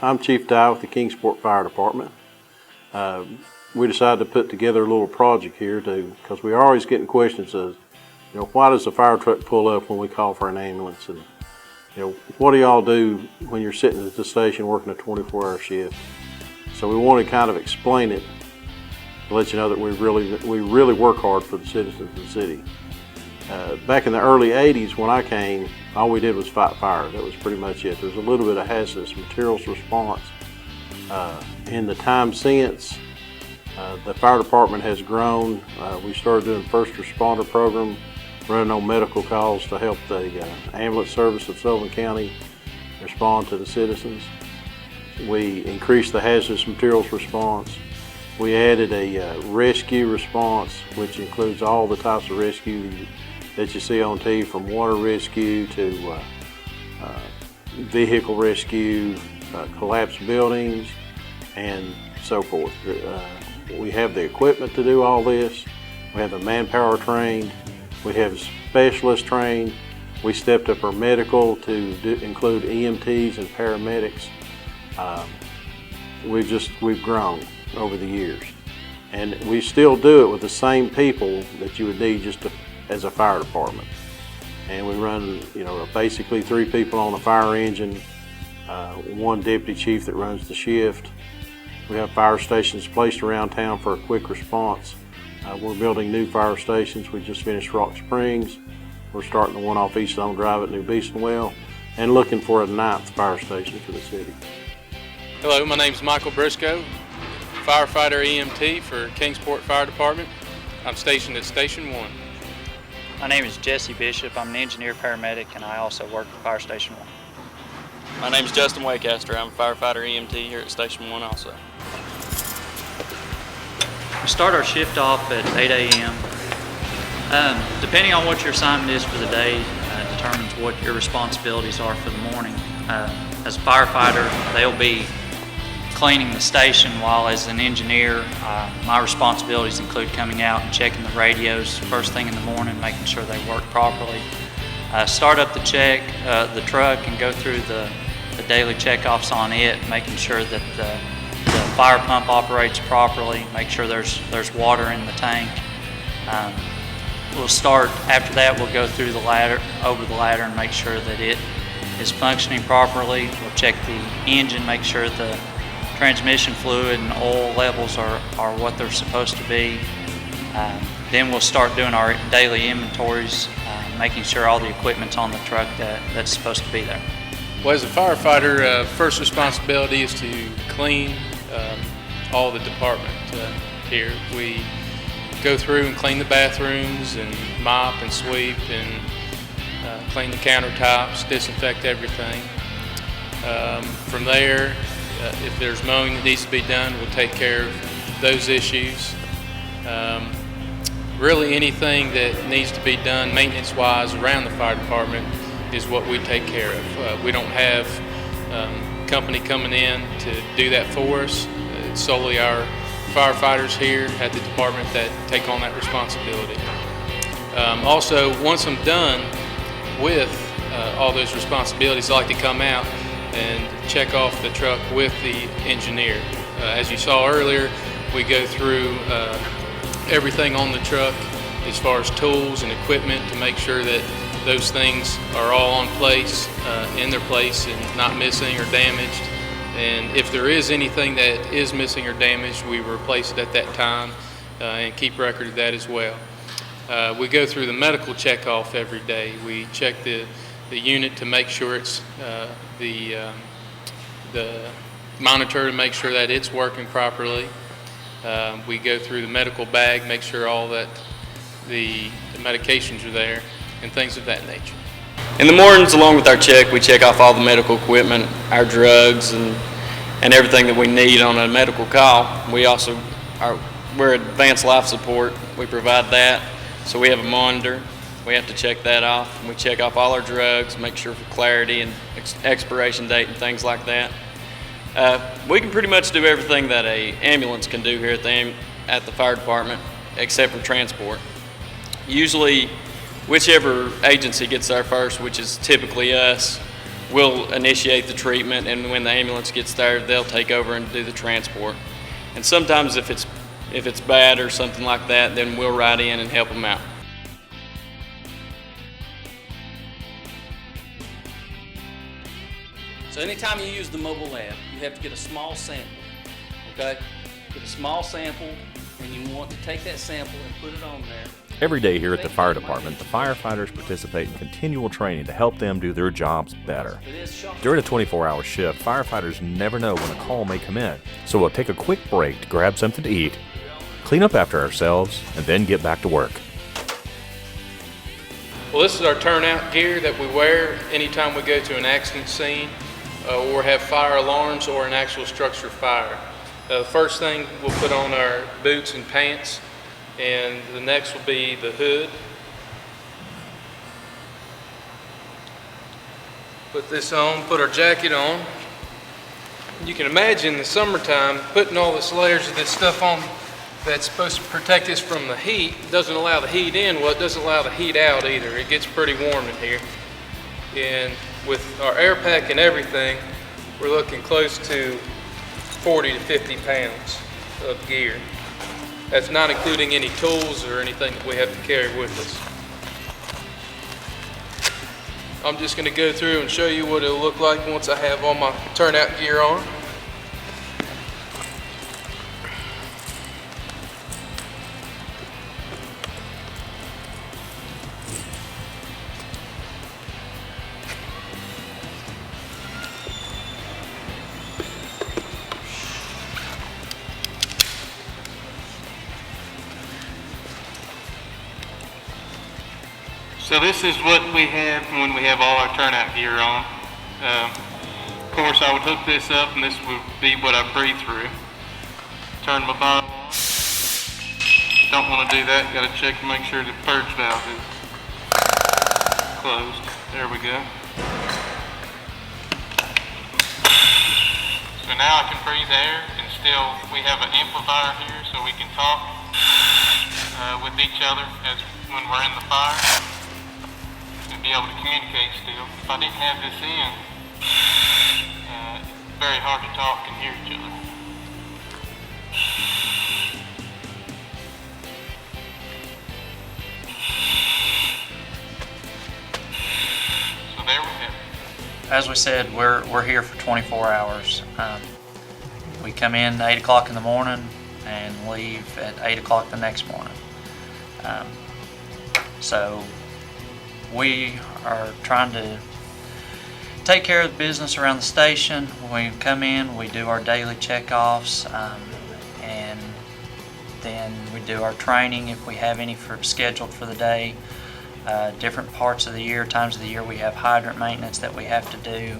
I'm Chief Dye with the Kingsport Fire Department. We decided to put together a little project here because we're always getting questions of, why does the fire truck pull up when we call for an ambulance? And, what do y'all do when you're sitting at the station working a 24-hour shift? So we want to kind of explain it to let you know that we really work hard for the citizens of the city. Back in the early 80s when I came, all we did was fight fire. That was pretty much it. There's a little bit of hazardous materials response. In the time since, the fire department has grown. We started doing first responder program, running on medical calls to help the ambulance service of Sullivan County respond to the citizens. We increased the hazardous materials response. We added a rescue response, which includes all the types of rescue that you see on TV, from water rescue to vehicle rescue, collapsed buildings, and so forth. We have the equipment to do all this. We have the manpower trained. We have specialists trained. We stepped up our medical to include EMTs and paramedics. We've grown over the years, and we still do it with the same people that you would need as a fire department. And we run, basically 3 people on the fire engine, 1 deputy chief that runs the shift. We have fire stations placed around town for a quick response. We're building new fire stations. We just finished Rock Springs. We're starting the one off East Zone Drive at New Beestonwell, and looking for a 9th fire station for the city. Hello, my name is Michael Briscoe, firefighter EMT for Kingsport Fire Department. I'm stationed at Station 1. My name is Jesse Bishop. I'm an engineer paramedic, and I also work at Fire Station 1. My name is Justin Waycaster. I'm a firefighter EMT here at Station 1 also. We start our shift off at 8 a.m. Depending on what your assignment is for the day, determines what your responsibilities are for the morning. As a firefighter, they'll be cleaning the station, while as an engineer, my responsibilities include coming out and checking the radios first thing in the morning, making sure they work properly. Start up the truck and go through the daily checkoffs on it, making sure that the fire pump operates properly, make sure there's water in the tank. We'll start, after that we'll go through over the ladder and make sure that it is functioning properly. We'll check the engine, make sure the transmission fluid and oil levels are what they're supposed to be. Then we'll start doing our daily inventories, making sure all the equipment's on the truck that's supposed to be there. Well, as a firefighter, first responsibility is to clean all the department here. We go through and clean the bathrooms and mop and sweep and clean the countertops, disinfect everything. From there, if there's mowing that needs to be done, we'll take care of those issues. Really anything that needs to be done maintenance-wise around the fire department is what we take care of. We don't have company coming in to do that for us. It's solely our firefighters here at the department that take on that responsibility. Also, once I'm done with all those responsibilities, I like to come out and check off the truck with the engineer. As you saw earlier, we go through everything on the truck as far as tools and equipment to make sure that those things are all in their place and not missing or damaged. And if there is anything that is missing or damaged, we replace it at that time and keep record of that as well. We go through the medical checkoff every day. We check the unit to make sure it's the monitor to make sure that it's working properly. We go through the medical bag, make sure all that the medications are there and things of that nature. In the mornings, along with our check, we check off all the medical equipment, our drugs, and everything that we need on a medical call. We're advanced life support. We provide that. So we have a monitor. We have to check that off. And we check off all our drugs, make sure for clarity and expiration date and things like that. We can pretty much do everything that an ambulance can do here at the fire department, except for transport. Usually, whichever agency gets there first, which is typically us, we'll initiate the treatment, and when the ambulance gets there, they'll take over and do the transport. And sometimes if it's bad or something like that, then we'll ride in and help them out. So anytime you use the mobile lab, you have to get a small sample, okay? Get a small sample, and you want to take that sample and put it on there. Every day here at the fire department, the firefighters participate in continual training to help them do their jobs better. During a 24-hour shift, firefighters never know when a call may come in, so we'll take a quick break to grab something to eat, clean up after ourselves, and then get back to work. Well, this is our turnout gear that we wear anytime we go to an accident scene or have fire alarms or an actual structure fire. The first thing we'll put on our boots and pants, and the next will be the hood. Put this on, put our jacket on. You can imagine in the summertime putting all this layers of this stuff on that's supposed to protect us from the heat. It doesn't allow the heat in, well, it doesn't allow the heat out either. It gets pretty warm in here. And with our air pack and everything, we're looking close to 40 to 50 pounds of gear. That's not including any tools or anything that we have to carry with us. I'm just going to go through and show you what it'll look like once I have all my turnout gear on. So this is what we have when we have all our turnout gear on. Of course, I would hook this up and this would be what I breathe through. Turn my bottle on. Don't want to do that. Got to check to make sure the purge valve is closed. There we go. So now I can breathe air, and still we have an amplifier here so we can talk with each other as when we're in the fire. Be able to communicate still. If I didn't have this in, it's very hard to talk and hear each other. So there we have it. As we said, we're here for 24 hours. We come in 8 o'clock in the morning and leave at 8 o'clock the next morning. So we are trying to take care of the business around the station. When we come in, we do our daily checkoffs, and then we do our training if we have any scheduled for the day. Different parts of the year, times of the year, we have hydrant maintenance that we have to do.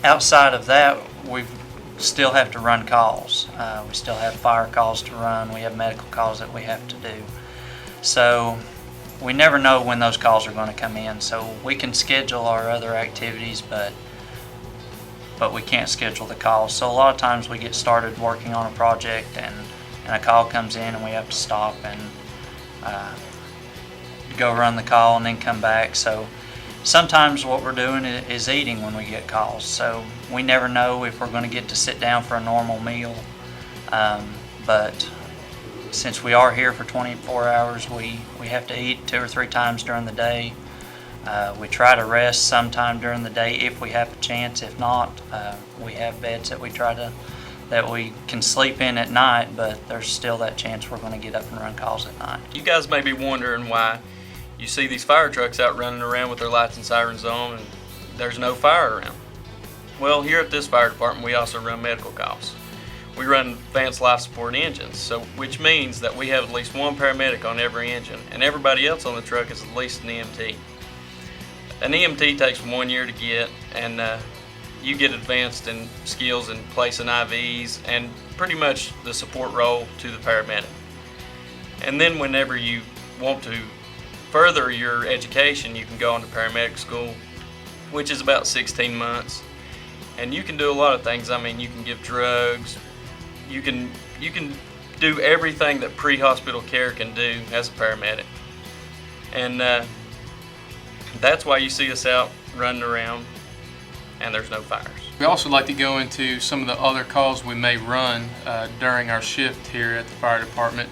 Outside of that, we still have to run calls. We still have fire calls to run. We have medical calls that we have to do. So we never know when those calls are going to come in. So we can schedule our other activities, but we can't schedule the calls. So a lot of times we get started working on a project and a call comes in and we have to stop and go run the call and then come back. So sometimes what we're doing is eating when we get calls. So we never know if we're going to get to sit down for a normal meal. But since we are here for 24 hours, we have to eat 2 or 3 times during the day. We try to rest sometime during the day if we have a chance. If not, we have beds that we can sleep in at night, but there's still that chance we're going to get up and run calls at night. You guys may be wondering why you see these fire trucks out running around with their lights and sirens on and there's no fire around. Well, here at this fire department, we also run medical calls. We run advanced life support engines, which means that we have at least one paramedic on every engine, and everybody else on the truck is at least an EMT. An EMT takes 1 year to get, and you get advanced in skills in placing IVs and pretty much the support role to the paramedic. And then whenever you want to further your education, you can go on to Paramedic School, which is about 16 months. And you can do a lot of things. I mean, you can give drugs, you can do everything that pre-hospital care can do as a paramedic. And that's why you see us out running around, and there's no fires. We also like to go into some of the other calls we may run during our shift here at the fire department.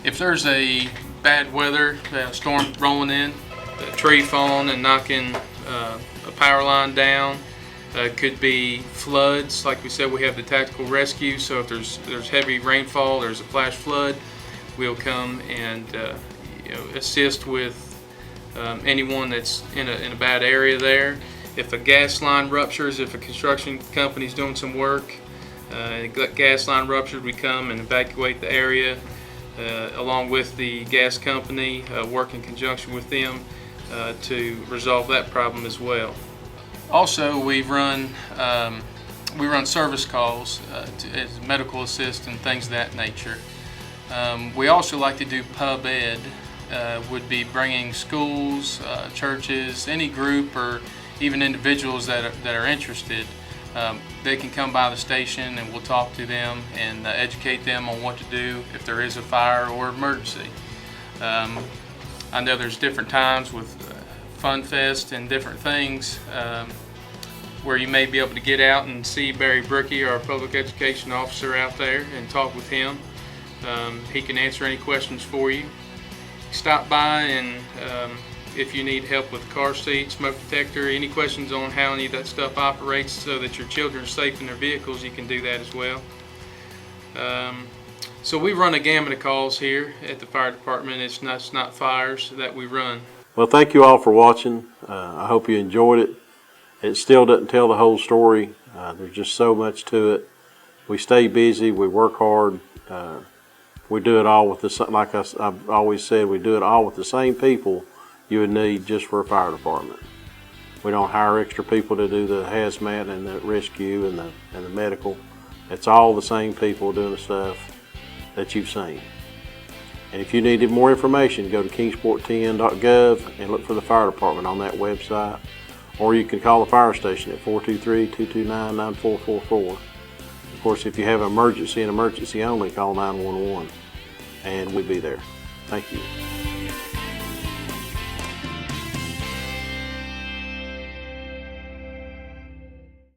If there's a bad weather, a storm rolling in, a tree falling and knocking a power line down, could be floods. Like we said, we have the tactical rescue, so if there's heavy rainfall, there's a flash flood, we'll come and assist with anyone that's in a bad area there. If a gas line ruptures, if a construction company's doing some work, gas line ruptures, we come and evacuate the area along with the gas company, work in conjunction with them to resolve that problem as well. Also, we run service calls as medical assist and things of that nature. We also like to do pub ed, would be bringing schools, churches, any group or even individuals that are interested. They can come by the station and we'll talk to them and educate them on what to do if there is a fire or emergency. I know there's different times with Fun Fest and different things where you may be able to get out and see Barry Brickey, our public education officer, out there and talk with him. He can answer any questions for you. Stop by, and if you need help with car seat, smoke detector, any questions on how any of that stuff operates so that your children are safe in their vehicles, you can do that as well. So we run a gamut of calls here at the fire department. It's not fires that we run. Well, thank you all for watching. I hope you enjoyed it. It still doesn't tell the whole story. There's just so much to it. We stay busy. We work hard. We do it all with like I've always said, we do it all with the same people you would need just for a fire department. We don't hire extra people to do the hazmat and the rescue and the medical. It's all the same people doing the stuff that you've seen. And if you needed more information, go to kingsport10.gov and look for the fire department on that website. Or you can call the fire station at 423-229-9444. Of course, if you have an emergency and emergency only, call 911 and we'll be there. Thank you.